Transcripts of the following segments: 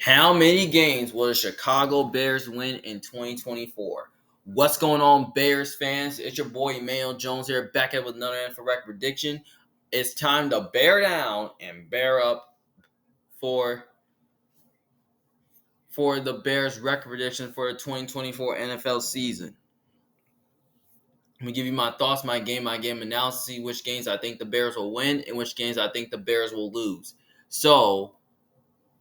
How many games will the Chicago Bears win in 2024? What's going on, Bears fans? It's your boy Emmanuel Jones here, back at with another NFL record prediction. It's time to bear down and bear up for the Bears record prediction for the 2024 NFL season. Let me give you my thoughts, my game analysis, which games I think the Bears will win and which games I think the Bears will lose. So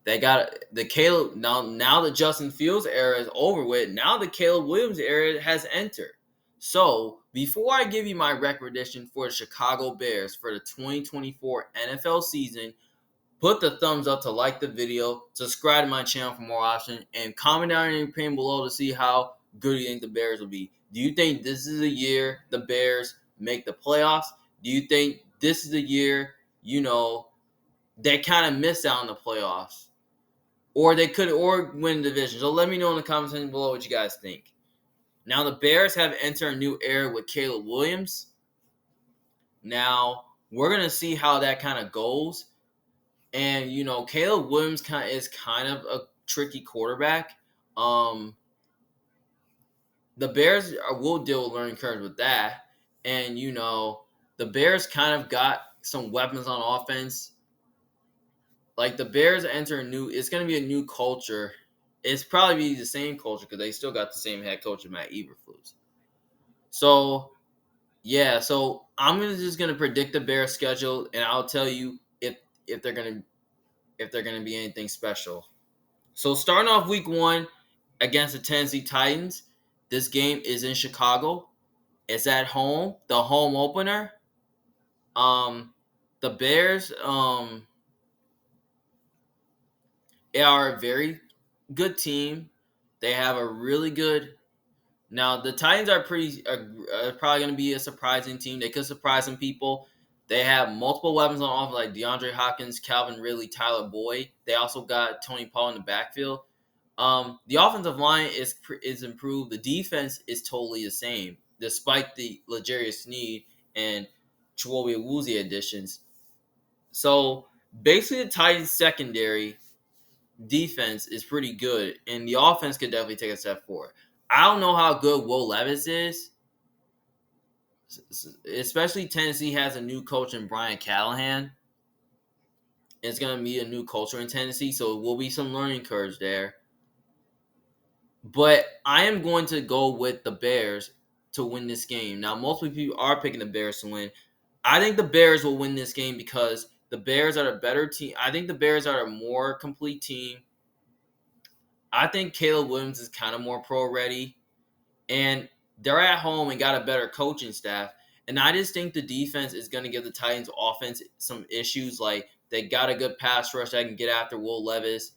they got the Caleb now the Justin Fields era is over with. Now the Caleb Williams era has entered. So before I give you my record prediction for the Chicago Bears for the 2024 NFL season, put the thumbs up to like the video, subscribe to my channel for more options, and comment down in the opinion below to see how good you think the Bears will be. Do you think this is the year the Bears make the playoffs? Do you think this is the year, they kind of miss out on the playoffs? Or they could win the division. So let me know in the comments below what you guys think. Now the Bears have entered a new era with Caleb Williams. Now we're gonna see how that kind of goes. And Caleb Williams is kind of a tricky quarterback. The Bears will deal with learning curves with that. And the Bears kind of got some weapons on offense. Like the Bears enter it's going to be a new culture. It's probably be the same culture because they still got the same head coach, Matt Eberflus. So yeah, so just gonna predict the Bears schedule, and I'll tell you if they're gonna be anything special. So starting off week 1 against the Tennessee Titans, this game is in Chicago. It's at home, the home opener. The Bears are a very good team. They have a really good. Now the Titans are probably going to be a surprising team. They could surprise some people. They have multiple weapons on offense like DeAndre Hopkins, Calvin Ridley, Tyler Boyd. They also got Tony Pollard in the backfield. The offensive line is improved. The defense is totally the same, despite the L'Jarius Sneed and Chiwetel Ejiofor additions. So basically, the Titans secondary defense is pretty good, and the offense could definitely take a step forward. I don't know how good Will Levis is, especially Tennessee has a new coach in Brian Callahan. It's going to be a new culture in Tennessee, so it will be some learning curves there. But I am going to go with the Bears to win this game. Now, most people are picking the Bears to win. I think the Bears will win this game because the Bears are a better team. I think the Bears are a more complete team. I think Caleb Williams is kind of more pro ready. And they're at home and got a better coaching staff. And I just think the defense is going to give the Titans offense some issues. Like they got a good pass rush that can get after Will Levis.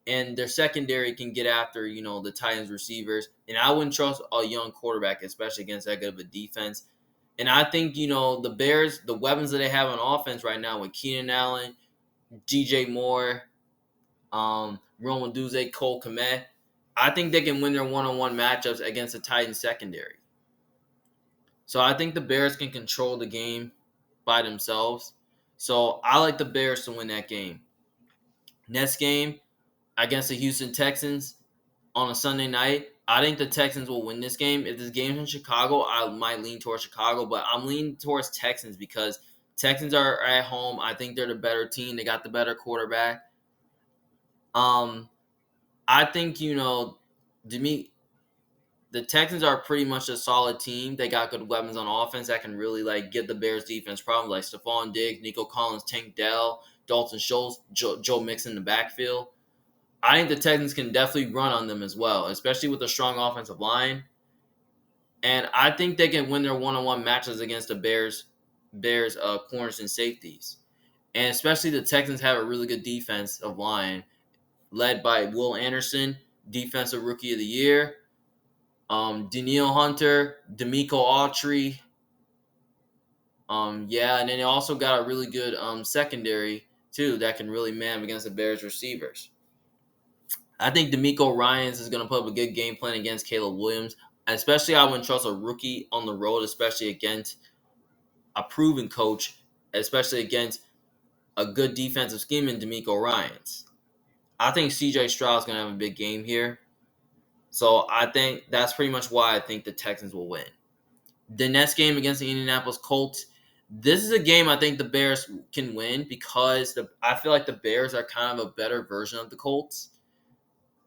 And their secondary can get after, the Titans receivers. And I wouldn't trust a young quarterback, especially against that good of a defense. And I think, the Bears, the weapons that they have on offense right now with Keenan Allen, DJ Moore, Roman Duze, Cole Kmet, I think they can win their one-on-one matchups against the Titans secondary. So I think the Bears can control the game by themselves. So I like the Bears to win that game. Next game against the Houston Texans on a Sunday night. I think the Texans will win this game. If this game's in Chicago, I might lean towards Chicago, but I'm leaning towards Texans because Texans are at home. I think they're the better team. They got the better quarterback. I think, to me, the Texans are pretty much a solid team. They got good weapons on offense that can really give the Bears defense problems, like Stephon Diggs, Nico Collins, Tank Dell, Dalton Schultz, Joe Mixon in the backfield. I think the Texans can definitely run on them as well, especially with a strong offensive line. And I think they can win their one-on-one matches against the Bears corners and safeties. And especially the Texans have a really good defensive line led by Will Anderson, Defensive Rookie of the Year, Danielle Hunter, D'Amico Autry. And then they also got a really good secondary too that can really man against the Bears receivers. I think D'Amico Ryans is going to put up a good game plan against Caleb Williams. Especially, I wouldn't trust a rookie on the road, especially against a proven coach, especially against a good defensive scheme in D'Amico Ryans. I think CJ Stroud's going to have a big game here. So I think that's pretty much why I think the Texans will win. The next game against the Indianapolis Colts, this is a game I think the Bears can win because I feel like the Bears are kind of a better version of the Colts.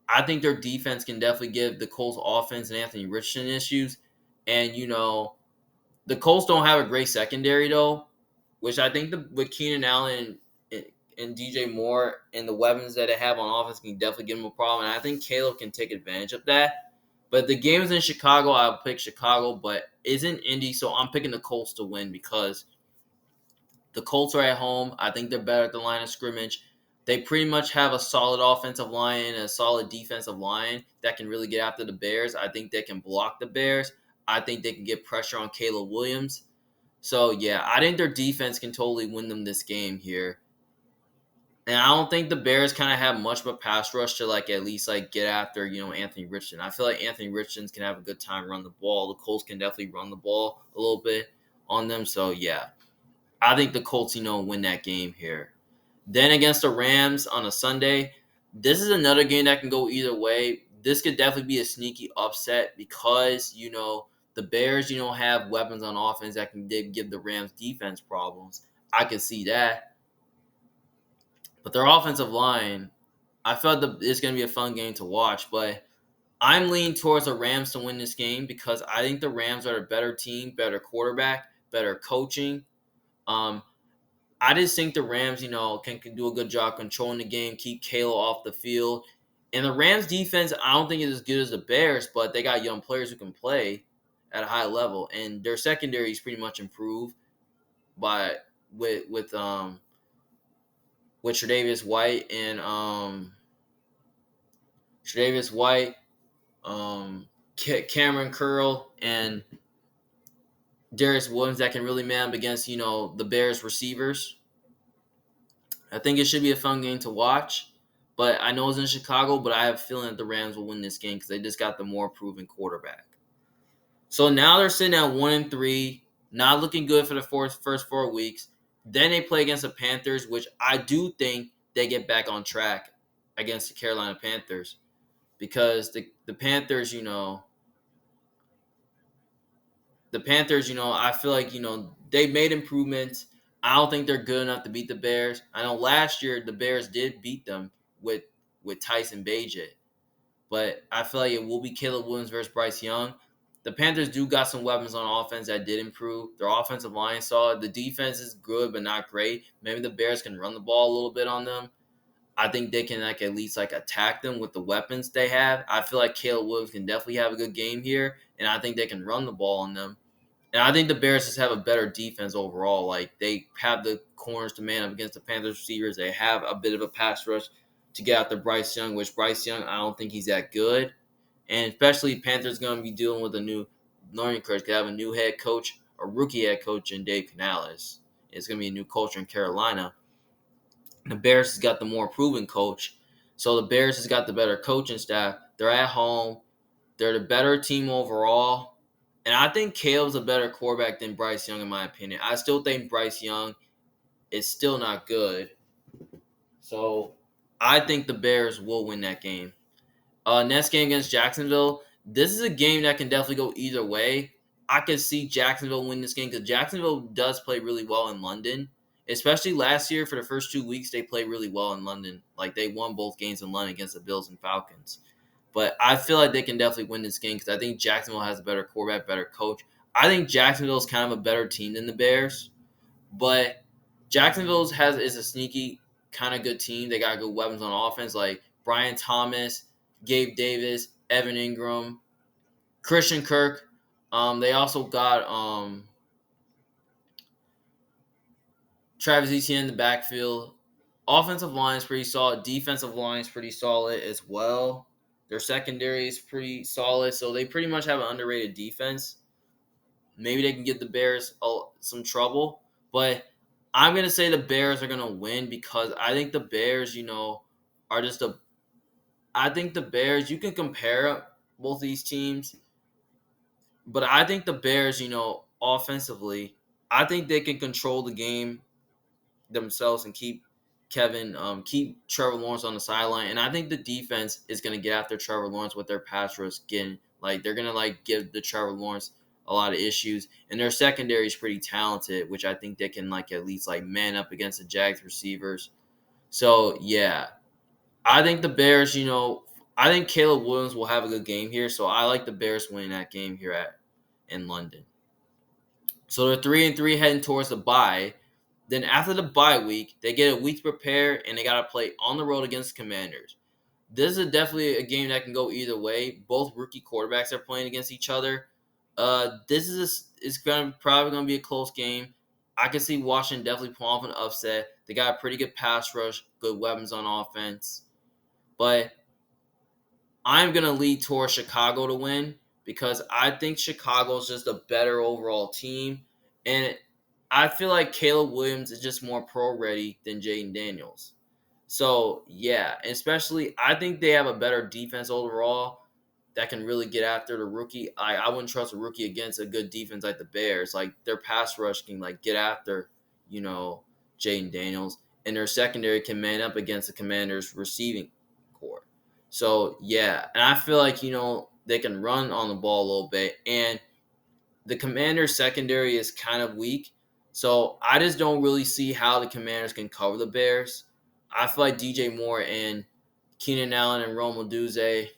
I think their defense can definitely give the Colts offense and Anthony Richardson issues. And, the Colts don't have a great secondary, though, which I think with Keenan Allen and DJ Moore and the weapons that they have on offense can definitely give them a problem. And I think Caleb can take advantage of that. But the game is in Chicago. I'll pick Chicago, but it's in Indy, so I'm picking the Colts to win because the Colts are at home. I think they're better at the line of scrimmage. They pretty much have a solid offensive line and a solid defensive line that can really get after the Bears. I think they can block the Bears. I think they can get pressure on Caleb Williams. So, yeah, I think their defense can totally win them this game here. And I don't think the Bears kind of have much of a pass rush to at least get after Anthony Richardson. I feel like Anthony Richardson can have a good time run the ball. The Colts can definitely run the ball a little bit on them. So yeah, I think the Colts win that game here. Then against the Rams on a Sunday, this is another game that can go either way. This could definitely be a sneaky upset because the Bears have weapons on offense that can give the Rams defense problems. I could see that. But their offensive line, I felt that it's going to be a fun game to watch. But I'm leaning towards the Rams to win this game because I think the Rams are a better team, better quarterback, better coaching. Um, I just think the Rams, can do a good job controlling the game, keep Kalo off the field. And the Rams defense, I don't think is as good as the Bears, but they got young players who can play at a high level. And their secondary is pretty much improved by with Tre'Davious White and Tre'Davious White, Cameron Curl, and Darius Williams that can really man up against the Bears receivers. I think it should be a fun game to watch. But I know it's in Chicago, but I have a feeling that the Rams will win this game because they just got the more proven quarterback. So now they're sitting at 1-3, not looking good for the first 4 weeks. Then they play against the Panthers, which I do think they get back on track against the Carolina Panthers because the Panthers, I feel like they made improvements. I don't think they're good enough to beat the Bears. I know last year the Bears did beat them with Tyson Bagent, but I feel like it will be Caleb Williams versus Bryce Young. The Panthers do got some weapons on offense that did improve. Their offensive line solid. The defense is good but not great. Maybe the Bears can run the ball a little bit on them. I think they can at least attack them with the weapons they have. I feel like Caleb Williams can definitely have a good game here, and I think they can run the ball on them. And I think the Bears just have a better defense overall. They have the corners to man up against the Panthers receivers. They have a bit of a pass rush to get after Bryce Young, which Bryce Young, I don't think he's that good. And especially Panthers going to be dealing with a new learning curve. They have a new head coach, a rookie head coach in Dave Canales. It's going to be a new culture in Carolina. The Bears has got the more proven coach. So the Bears has got the better coaching staff. They're at home. They're the better team overall. And I think Caleb's a better quarterback than Bryce Young, in my opinion. I still think Bryce Young is still not good. So I think the Bears will win that game. Next game against Jacksonville. This is a game that can definitely go either way. I could see Jacksonville win this game because Jacksonville does play really well in London. Especially last year, for the first 2 weeks, they played really well in London. They won both games in London against the Bills and Falcons. But I feel like they can definitely win this game because I think Jacksonville has a better quarterback, better coach. I think Jacksonville is kind of a better team than the Bears. But Jacksonville is a sneaky kind of good team. They got good weapons on offense like Brian Thomas, Gabe Davis, Evan Ingram, Christian Kirk. They also got Travis Etienne in the backfield. Offensive line is pretty solid. Defensive line is pretty solid as well. Their secondary is pretty solid, so they pretty much have an underrated defense. Maybe they can give the Bears some trouble, but I'm gonna say the Bears are gonna win because I think the Bears, are just a. I think the Bears. You can compare both these teams, but I think the Bears, offensively, I think they can control the game themselves and keep keep Trevor Lawrence on the sideline, and I think the defense is gonna get after Trevor Lawrence with their pass rush. Getting like they're gonna like give the Trevor Lawrence a lot of issues, and their secondary is pretty talented, which I think they can like at least like man up against the Jags receivers. So yeah, I think the Bears. I think Caleb Williams will have a good game here, so I like the Bears winning that game here at in London. So they're 3-3 heading towards the bye. Then after the bye week, they get a week to prepare and they got to play on the road against the Commanders. This is definitely a game that can go either way. Both rookie quarterbacks are playing against each other. This is probably gonna be a close game. I can see Washington definitely pulling off an upset. They got a pretty good pass rush, good weapons on offense, but I'm gonna lead towards Chicago to win because I think Chicago's just a better overall team, and I feel like Caleb Williams is just more pro ready than Jaden Daniels. So yeah, especially I think they have a better defense overall that can really get after the rookie. I wouldn't trust a rookie against a good defense like the Bears. Like their pass rush can like get after, you know, Jaden Daniels, and their secondary can man up against the Commanders' receiving core. So yeah, and I feel like they can run on the ball a little bit, and the Commanders' secondary is kind of weak. So I just don't really see how the Commanders can cover the Bears. I feel like DJ Moore and Keenan Allen and Rome Odunze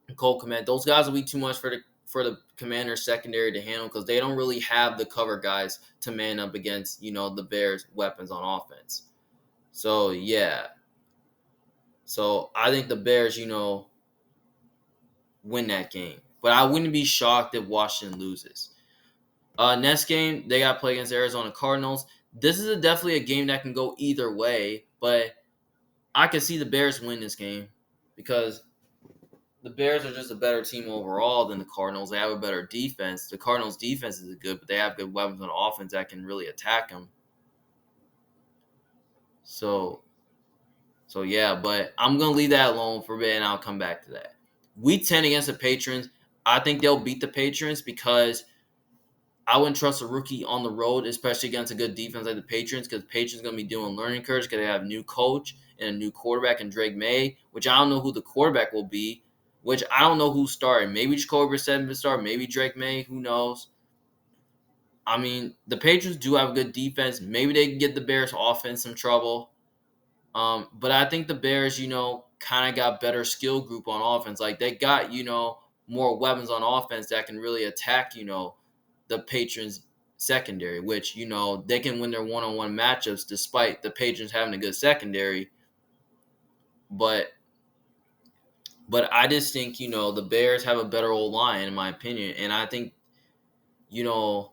and Cole Komet, those guys will be too much for the Commanders secondary to handle because they don't really have the cover guys to man up against the Bears' weapons on offense. So yeah, so I think the Bears win that game, but I wouldn't be shocked if Washington loses. Next game, they got to play against Arizona Cardinals. This is definitely a game that can go either way, but I can see the Bears win this game because the Bears are just a better team overall than the Cardinals. They have a better defense. The Cardinals' defense is good, but they have good weapons on offense that can really attack them. So, so yeah, but I'm gonna leave that alone for a bit, and I'll come back to that. Week 10 against the Patriots, I think they'll beat the Patriots because I wouldn't trust a rookie on the road, especially against a good defense like the Patriots, because the Patriots going to be doing learning curves because they have a new coach and a new quarterback in Drake May, which I don't know who the quarterback will be, which I don't know who's starting. Maybe Jacoby Brissett will start, maybe Drake May, who knows. I mean, the Patriots do have a good defense. Maybe they can get the Bears offense some trouble. But I think the Bears, kind of got better skill group on offense. Like they got, more weapons on offense that can really attack, the Patriots secondary, which, they can win their one-on-one matchups despite the Patriots having a good secondary. But I just think, the Bears have a better old line in my opinion. And I think, you know,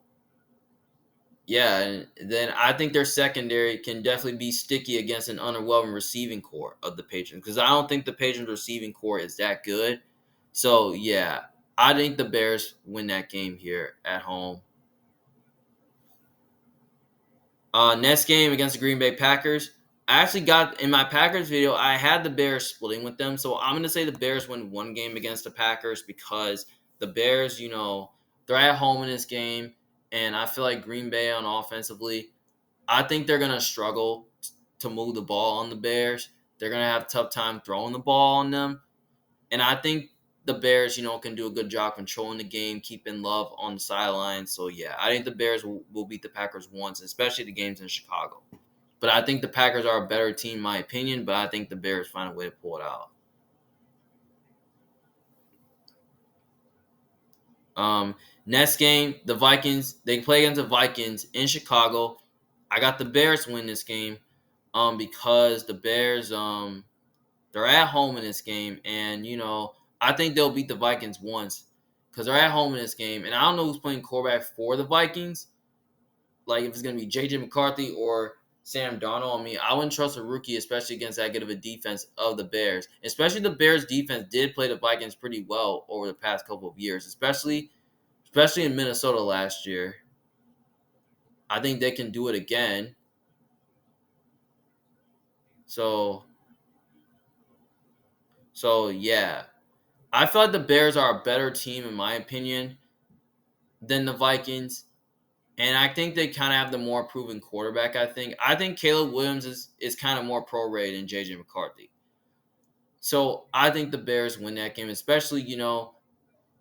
yeah, and then I think their secondary can definitely be sticky against an underwhelming receiving core of the Patriots because I don't think the Patriots receiving core is that good. So yeah, I think the Bears win that game here at home. Next game against the Green Bay Packers. I actually got in my Packers video. I had the Bears splitting with them, so I'm gonna say the Bears win one game against the Packers because the Bears, they're at home in this game, and I feel like Green Bay on offensively, I think they're gonna struggle to move the ball on the Bears. They're gonna have a tough time throwing the ball on them, and I think the Bears, can do a good job controlling the game, keeping Love on the sidelines. So yeah, I think the Bears will beat the Packers once, especially the games in Chicago. But I think the Packers are a better team, in my opinion. But I think the Bears find a way to pull it out. Next game, the Vikings. They play against the Vikings in Chicago. I got the Bears win this game. Because the Bears they're at home in this game, and I think they'll beat the Vikings once because they're at home in this game, and I don't know who's playing quarterback for the Vikings. Like if it's gonna be JJ McCarthy or Sam Darnold. I mean, I wouldn't trust a rookie, especially against that good of a defense of the Bears. Especially the Bears defense did play the Vikings pretty well over the past couple of years, especially in Minnesota last year. I think they can do it again. So yeah. I feel like the Bears are a better team in my opinion than the Vikings. And I think they kind of have the more proven quarterback. I think Caleb Williams is kind of more pro rated than JJ McCarthy. So I think the Bears win that game, especially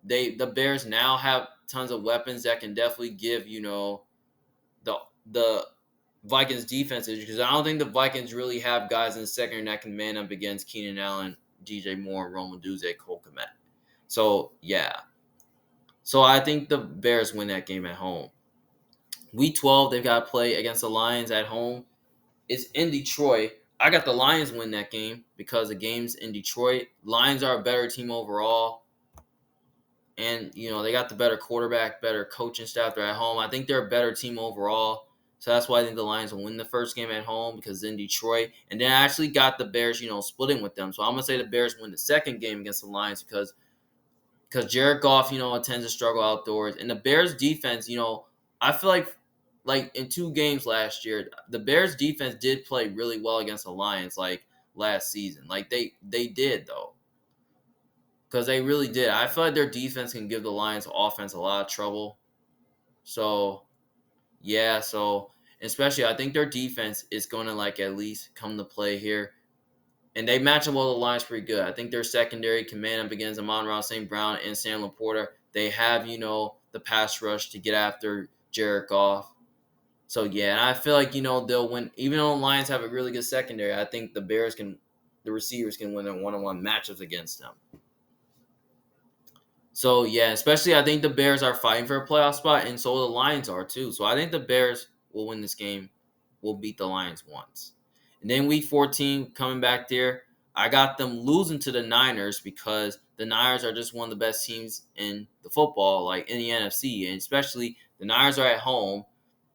the Bears now have tons of weapons that can definitely give the the Vikings defense because I don't think the Vikings really have guys in the secondary that can man up against Keenan Allen, DJ Moore, Rome Duze, Cole Kmet. So yeah, so I think the Bears win that game at home. Week 12, they've got to play against the Lions at home. It's in Detroit. I got the Lions win that game because the game's in Detroit. Lions are a better team overall. And, they got the better quarterback, better coaching staff. They're at home. I think they're a better team overall. So that's why I think the Lions will win the first game at home because it's in Detroit. And then I actually got the Bears, splitting with them. So I'm going to say the Bears win the second game against the Lions because Jared Goff, tends to struggle outdoors. And the Bears defense, I feel like in 2 games last year, the Bears defense did play really well against the Lions like last season. Like they did though. Because they really did. I feel like their defense can give the Lions offense a lot of trouble. So yeah, so especially I think their defense is gonna like at least come to play here. And they match up well the Lions pretty good. I think their secondary can man up against Amon-Ra St. Brown and Sam Laporta. They have, the pass rush to get after Jared Goff. So yeah, and I feel like, they'll win. Even though the Lions have a really good secondary, I think the receivers can win their one-on-one matchups against them. So yeah, especially I think the Bears are fighting for a playoff spot, and so the Lions are too. So I think the Bears will win this game. Will beat the Lions once, and then Week 14 coming back there, I got them losing to the Niners because the Niners are just one of the best teams in the football, like in the NFC, and especially the Niners are at home.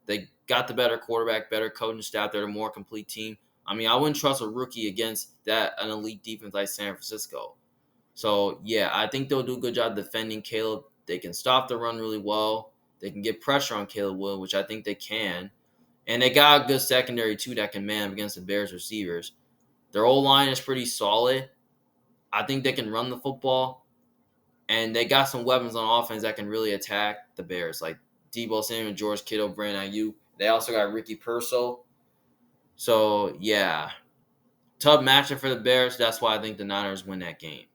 They got the better quarterback, better coaching staff. They're a more complete team. I mean, I wouldn't trust a rookie against an elite defense like San Francisco. So yeah, I think they'll do a good job defending Caleb. They can stop the run really well. They can get pressure on Caleb Williams, which I think they can. And they got a good secondary too that can man up against the Bears receivers. Their old line is pretty solid. I think they can run the football. And they got some weapons on offense that can really attack the Bears, like Deebo Samuel, George Kittle, Brandon Ayuk. They also got Ricky Pearsall. So yeah, tough matchup for the Bears. That's why I think the Niners win that game.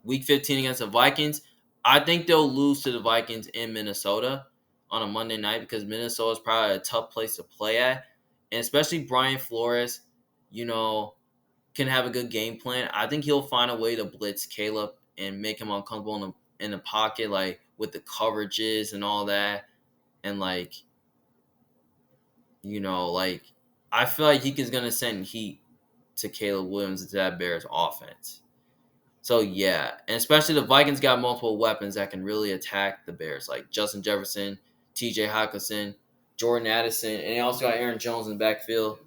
Week 15 against the Vikings. I think they'll lose to the Vikings in Minnesota on a Monday night because Minnesota is probably a tough place to play at. And especially Brian Flores, can have a good game plan. I think he'll find a way to blitz Caleb and make him uncomfortable in the pocket, like with the coverages and all that. And like I feel like he is gonna send heat to Caleb Williams to that Bears offense. So yeah, and especially the Vikings got multiple weapons that can really attack the Bears, like Justin Jefferson, T.J. Hockenson, Jordan Addison, and they also got Aaron Jones in the backfield.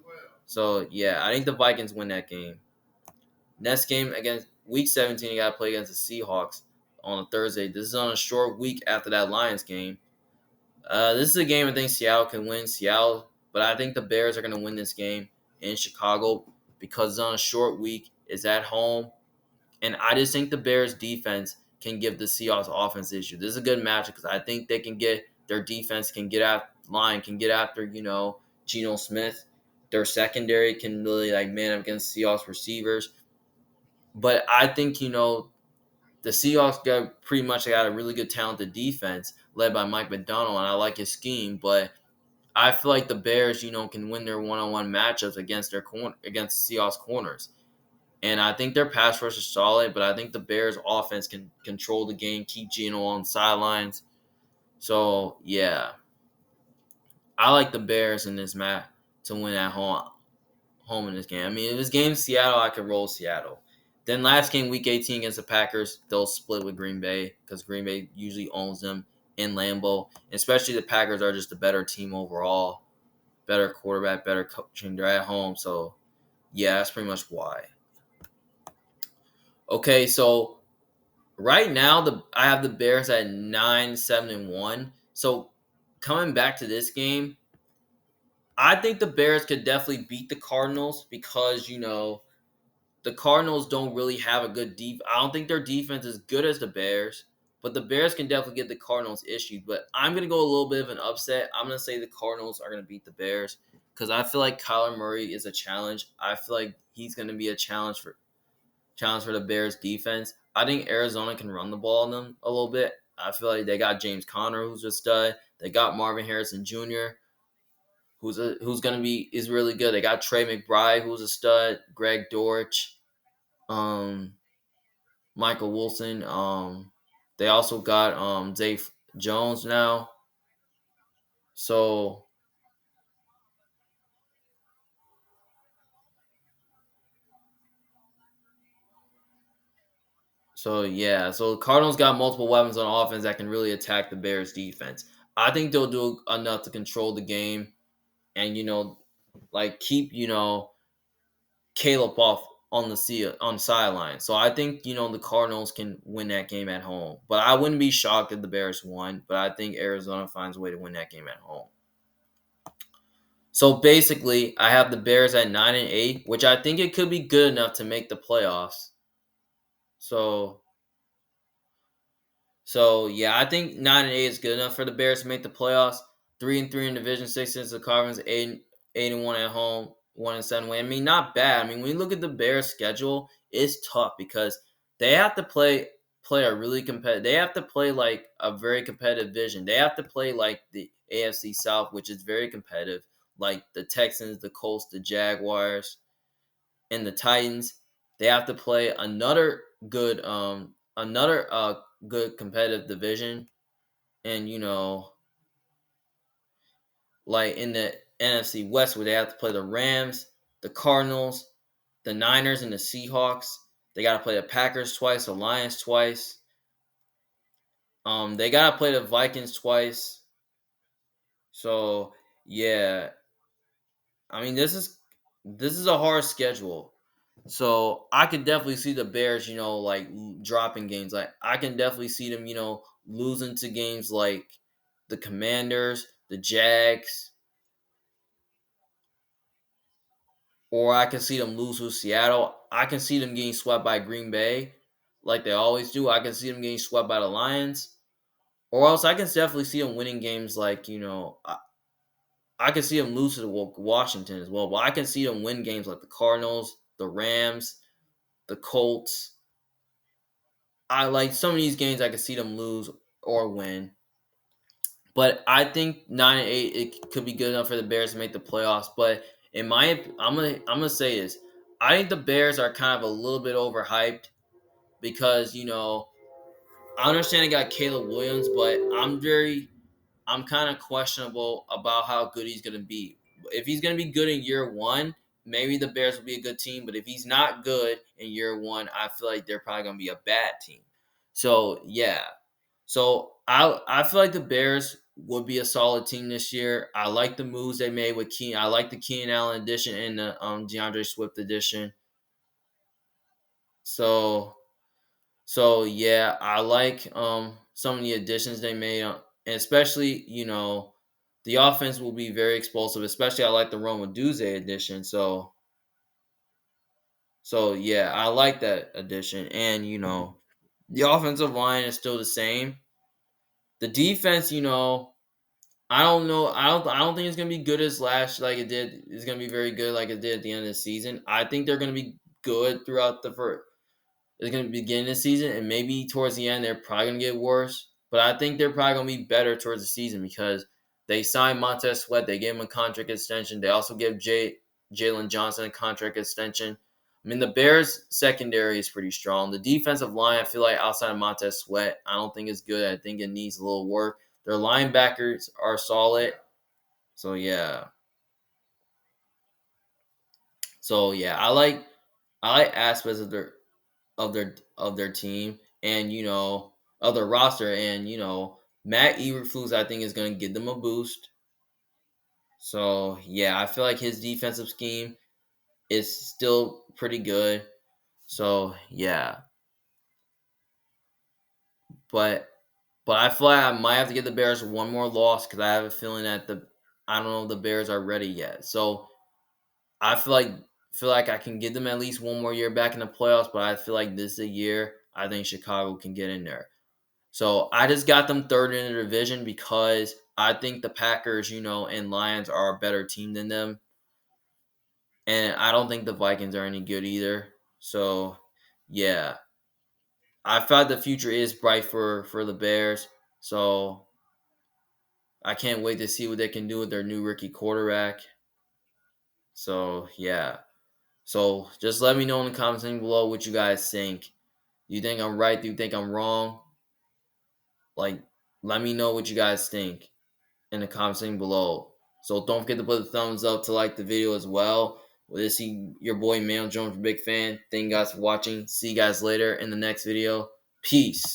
So yeah, I think the Vikings win that game. Next game against Week 17, you got to play against the Seahawks on a Thursday. This is on a short week after that Lions game. This is a game I think Seattle can win. But I think the Bears are going to win this game in Chicago because it's on a short week. It's at home. And I just think the Bears defense can give the Seahawks offense issue. This is a good matchup because I think they can get their defense can get after Geno Smith. Their secondary can really man up against Seahawks receivers. But I think the Seahawks got a really good talented defense led by Mike McDonald, and I like his scheme. But I feel like the Bears can win their one-on-one matchups against against Seahawks corners. And I think their pass rush is solid, but I think the Bears offense can control the game, keep Geno on the sidelines. So yeah, I like the Bears in this match to win at home in this game. I mean, if this game's Seattle, I could roll Seattle. Then last game, Week 18 against the Packers, they'll split with Green Bay because Green Bay usually owns them in Lambeau. Especially the Packers are just a better team overall, better quarterback, better coaching. They're at home, so yeah, that's pretty much why. Okay, so right now I have the Bears at 9-7-1. So coming back to this game, I think the Bears could definitely beat the Cardinals because the Cardinals don't really have a good I don't think their defense is good as the Bears, but the Bears can definitely get the Cardinals issued. But I'm gonna go a little bit of an upset. I'm gonna say the Cardinals are gonna beat the Bears because I feel like Kyler Murray is a challenge. I feel like he's gonna be a challenge for the Bears defense. I think Arizona can run the ball on them a little bit. I feel like they got James Conner, who's a stud. They got Marvin Harrison Jr., who's gonna be is really good. They got Trey McBride, who's a stud. Greg Dortch, um, Michael Wilson. They also got Zay Jones now. So so the Cardinals got multiple weapons on offense that can really attack the Bears defense. I think they'll do enough to control the game and like keep Caleb off on the sideline. So I think the Cardinals can win that game at home. But I wouldn't be shocked if the Bears won. But I think Arizona finds a way to win that game at home. So basically, I have the Bears at 9-8, which I think it could be good enough to make the playoffs. So yeah, I think 9-8 is good enough for the Bears to make the playoffs. 3-3 in division, 6 against the Cardinals, 8-1 at home, 1-7 win. I mean, not bad. I mean, when you look at the Bears' schedule, it's tough because they have to play a really competitive. They have to play like a very competitive division. They have to play like the AFC South, which is very competitive, like the Texans, the Colts, the Jaguars, and the Titans. They have to play another good competitive division, and like in the NFC West where they have to play the Rams, the Cardinals, the Niners, and the Seahawks. They got to play the Packers twice, the Lions twice. They got to play the Vikings twice. So yeah, I mean this is a hard schedule. So I could definitely see the Bears, like dropping games. Like I can definitely see them, losing to games like the Commanders, the Jags, or I can see them lose to Seattle. I can see them getting swept by Green Bay, like they always do. I can see them getting swept by the Lions, or else I can definitely see them winning games like I can see them lose to Washington as well. But I can see them win games like the Cardinals, the Rams, the Colts. I like some of these games. I can see them lose or win. But I think 9-8 it could be good enough for the Bears to make the playoffs. But I'm gonna say this. I think the Bears are kind of a little bit overhyped because I understand they got Caleb Williams, but I'm kind of questionable about how good he's gonna be. If he's gonna be good in year one, maybe the Bears will be a good team. But if he's not good in year one, I feel like they're probably gonna be a bad team. So yeah, so I feel like the Bears would be a solid team this year. I like the moves they made with Keenan. I like the Keenan Allen addition and the DeAndre Swift addition. So yeah, I like some of the additions they made, and especially the offense will be very explosive. Especially I like the Roma Duze addition. So yeah, I like that addition, and the offensive line is still the same. The defense, I don't know. I don't think it's gonna be good as last like it did. It's gonna be very good like it did at the end of the season. I think they're gonna be good throughout the first. It's gonna begin the season, and maybe towards the end they're probably gonna get worse. But I think they're probably gonna be better towards the season because they signed Montez Sweat. They gave him a contract extension. They also give Jalen Johnson a contract extension. I mean, the Bears secondary is pretty strong. The defensive line, I feel like outside of Montez Sweat, I don't think it's good. I think it needs a little work. Their linebackers are solid. So yeah. So yeah, I like aspects of their team and of their roster, and Matt Eberflus I think is going to give them a boost. So yeah, I feel like his defensive scheme is still pretty good. So yeah, but I feel like I might have to give the Bears one more loss because I have a feeling that I don't know if the Bears are ready yet. So I feel like I can give them at least one more year back in the playoffs, but I feel like this is a year I think Chicago can get in there. So I just got them third in the division because I think the Packers, and Lions are a better team than them. And I don't think the Vikings are any good either. So yeah. I thought the future is bright for the Bears. So I can't wait to see what they can do with their new rookie quarterback. So yeah. So just let me know in the comments below what you guys think. Do you think I'm right? Do you think I'm wrong? Like, let me know what you guys think in the comments below. So don't forget to put the thumbs up to like the video as well. This is your boy Mail Jones, big fan. Thank you guys for watching. See you guys later in the next video. Peace.